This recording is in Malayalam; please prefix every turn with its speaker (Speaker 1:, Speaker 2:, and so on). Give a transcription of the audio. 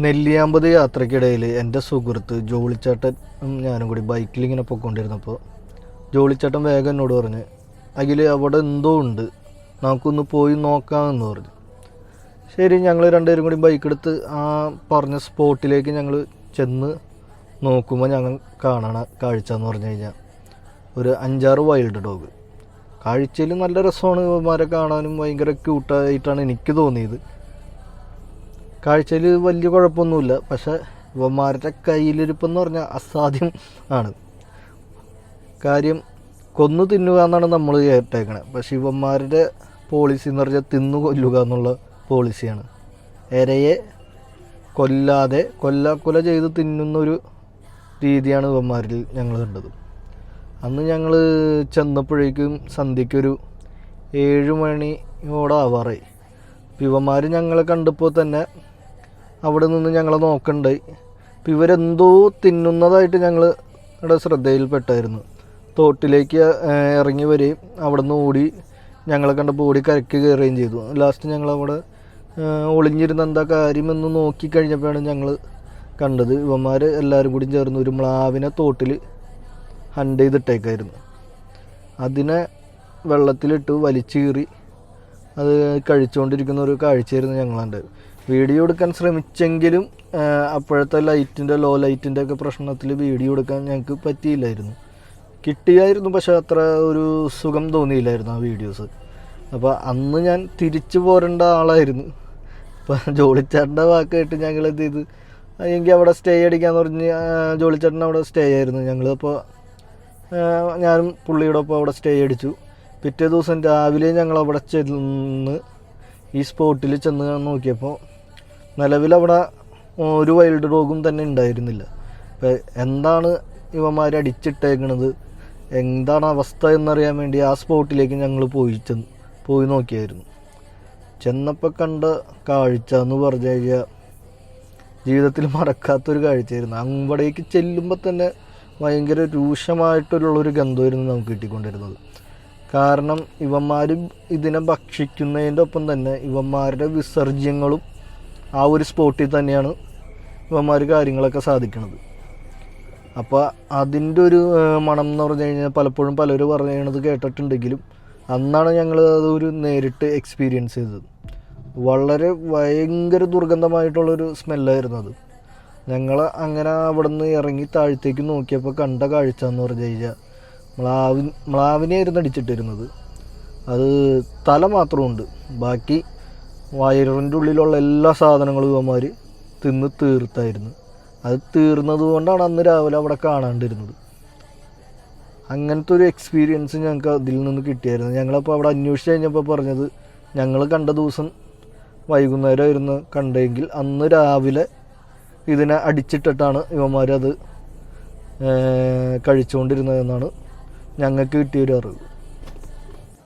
Speaker 1: നെല്ലിയാമ്പതി യാത്രയ്ക്കിടയിൽ എൻ്റെ സുഹൃത്ത് ജോളിച്ചേട്ടൻ ഞാനും കൂടി ബൈക്കിൽ ഇങ്ങനെ പോയിക്കൊണ്ടിരുന്നപ്പോൾ ജോളിച്ചേട്ടൻ വേഗം എന്നോട് പറഞ്ഞ് അഖിൽ അവിടെ എന്തോ ഉണ്ട്, നമുക്കൊന്ന് പോയി നോക്കാമെന്ന് പറഞ്ഞു. ശരി, ഞങ്ങൾ രണ്ടുപേരും കൂടി ബൈക്ക് എടുത്ത് ആ പറഞ്ഞ സ്പോട്ടിലേക്ക് ഞങ്ങൾ ചെന്ന് നോക്കുമ്പോൾ ഞങ്ങൾ കാണണ കാഴ്ച എന്ന് പറഞ്ഞു കഴിഞ്ഞാൽ ഒരു 5-6 വൈൽഡ് ഡോഗ്. കാഴ്ചയിൽ നല്ല രസമാണ്, ഇവന്മാരെ കാണാനും ഭയങ്കര ക്യൂട്ടായിട്ടാണ് എനിക്ക് തോന്നിയത്. കാഴ്ചയിൽ വലിയ കുഴപ്പമൊന്നുമില്ല, പക്ഷേ ഇവന്മാരുടെ കയ്യിലിരിപ്പെന്ന് പറഞ്ഞാൽ അസാധ്യം ആണ്. കാര്യം കൊന്നു തിന്നുക എന്നാണ് നമ്മൾ ഏറ്റേക്കണത്, പക്ഷെ ഇവന്മാരുടെ പോളിസി എന്ന് പറഞ്ഞാൽ തിന്നു കൊല്ലുക എന്നുള്ള പോളിസിയാണ്. ഇരയെ കൊല്ലാതെ കൊല ചെയ്ത് തിന്നുന്നൊരു രീതിയാണ് ഇവന്മാരിൽ ഞങ്ങൾ കണ്ടത്. അന്ന് ഞങ്ങൾ ചെന്നപ്പോഴേക്കും സന്ധ്യയ്ക്കൊരു 7 മണിയോടെ ആവാറായി. ഇവന്മാർ ഞങ്ങളെ കണ്ടപ്പോൾ തന്നെ അവിടെ നിന്ന് ഞങ്ങളെ നോക്കണ്ടായി. അപ്പം ഇവരെന്തോ തിന്നുന്നതായിട്ട് ഞങ്ങളുടെ ശ്രദ്ധയിൽപ്പെട്ടായിരുന്നു. തോട്ടിലേക്ക് ഇറങ്ങി വരികയും അവിടെ നിന്ന് ഓടി ഞങ്ങളെ കണ്ടപ്പോൾ ഓടി കരയ്ക്ക് കയറുകയും ചെയ്തു. ലാസ്റ്റ് ഞങ്ങളവിടെ ഒളിഞ്ഞിരുന്ന എന്താ കാര്യമെന്ന് നോക്കിക്കഴിഞ്ഞപ്പോഴാണ് ഞങ്ങൾ കണ്ടത് ഇവന്മാർ എല്ലാവരും കൂടി ചേർന്ന് ഒരു മ്ലാവിനെ തോട്ടിൽ ഹണ്ട് ചെയ്തിട്ടേക്കായിരുന്നു. അതിനെ വെള്ളത്തിലിട്ട് വലിച്ചീറി അത് കഴിച്ചുകൊണ്ടിരിക്കുന്ന ഒരു കാഴ്ചയായിരുന്നു ഞങ്ങളുണ്ട്. വീഡിയോ എടുക്കാൻ ശ്രമിച്ചെങ്കിലും അപ്പോഴത്തെ ലോ ലൈറ്റിൻ്റെ ഒക്കെ പ്രശ്നത്തിൽ വീഡിയോ എടുക്കാൻ ഞങ്ങൾക്ക് പറ്റിയില്ലായിരുന്നു. കിട്ടിയായിരുന്നു, പക്ഷേ അത്ര ഒരു സുഖം തോന്നിയില്ലായിരുന്നു ആ വീഡിയോസ്. അപ്പോൾ അന്ന് ഞാൻ തിരിച്ചു പോരേണ്ട ആളായിരുന്നു. അപ്പോൾ ജോളിച്ചേട്ടൻ്റെ വാക്കായിട്ട് ഞങ്ങൾ എന്ത് ചെയ്ത്, എങ്കിൽ അവിടെ സ്റ്റേ അടിക്കാമെന്ന് പറഞ്ഞ് ജോളിച്ചേട്ടൻ അവിടെ സ്റ്റേ ആയിരുന്നു. ഞങ്ങളിപ്പോൾ ഞാനും പുള്ളിയുടെ ഒപ്പം അവിടെ സ്റ്റേ അടിച്ചു. പിറ്റേ ദിവസം രാവിലെ ഞങ്ങൾ അവിടെ ചെന്ന് ഈ സ്പോട്ടിൽ ചെന്ന് നോക്കിയപ്പോൾ നിലവിലവിടെ ഒരു വൈൽഡ് ഡോഗും തന്നെ ഉണ്ടായിരുന്നില്ല. അപ്പോൾ എന്താണ് ഇവന്മാർ അടിച്ചിട്ടേക്കണത്, എന്താണ് അവസ്ഥ എന്നറിയാൻ വേണ്ടി ആ സ്പോട്ടിലേക്ക് ഞങ്ങൾ പോയി നോക്കിയായിരുന്നു. ചെന്നപ്പോൾ കണ്ട കാഴ്ച എന്ന് പറഞ്ഞു കഴിഞ്ഞാൽ ജീവിതത്തിൽ മറക്കാത്തൊരു കാഴ്ചയായിരുന്നു. അവിടേക്ക് ചെല്ലുമ്പോൾ തന്നെ ഭയങ്കര രൂക്ഷമായിട്ടുള്ളൊരു ഗന്ധമായിരുന്നു നമുക്ക് കിട്ടിക്കൊണ്ടിരുന്നത്. കാരണം ഇവന്മാർ ഇതിനെ ഭക്ഷിക്കുന്നതിൻ്റെ ഒപ്പം തന്നെ ഇവന്മാരുടെ വിസർജ്യങ്ങളും ആ ഒരു സ്പോട്ടിൽ തന്നെയാണ് ഇവന്മാർ കാര്യങ്ങളൊക്കെ സാധിക്കുന്നത്. അപ്പോൾ അതിൻ്റെ ഒരു മണം എന്ന് പറഞ്ഞു കഴിഞ്ഞാൽ പലപ്പോഴും പലരും പറയണത് കേട്ടിട്ടുണ്ടെങ്കിലും അന്നാണ് ഞങ്ങൾ അതൊരു നേരിട്ട് എക്സ്പീരിയൻസ് ചെയ്തത്. വളരെ ഭയങ്കര ദുർഗന്ധമായിട്ടുള്ളൊരു സ്മെല്ലായിരുന്നു അത്. ഞങ്ങൾ അങ്ങനെ അവിടെ നിന്ന് ഇറങ്ങി താഴത്തേക്ക് നോക്കിയപ്പോൾ കണ്ട കാഴ്ച എന്ന് പറഞ്ഞു കഴിഞ്ഞാൽ മ്ലാവിനെയായിരുന്നു അടിച്ചിട്ടിരുന്നത്. അത് തല മാത്രമുണ്ട്, ബാക്കി വയറിൻ്റെ ഉള്ളിലുള്ള എല്ലാ സാധനങ്ങളും ഇവന്മാർ തിന്ന് തീർത്തായിരുന്നു. അത് തീർന്നത് കൊണ്ടാണ് അന്ന് രാവിലെ അവിടെ കാണാണ്ടിരുന്നത്. അങ്ങനത്തെ ഒരു എക്സ്പീരിയൻസ് ഞങ്ങൾക്ക് അതിൽ നിന്ന് കിട്ടിയായിരുന്നു. ഞങ്ങളപ്പോൾ അവിടെ അന്വേഷിച്ച് കഴിഞ്ഞപ്പോൾ പറഞ്ഞത് ഞങ്ങൾ കണ്ട ദിവസം വൈകുന്നേരമായിരുന്നു കണ്ടെങ്കിൽ അന്ന് രാവിലെ ഇതിനെ അടിച്ചിട്ടിട്ടാണ് ഇവന്മാരത് കഴിച്ചുകൊണ്ടിരുന്നതെന്നാണ് ഞങ്ങൾക്ക് കിട്ടിയൊരു അറിവ്.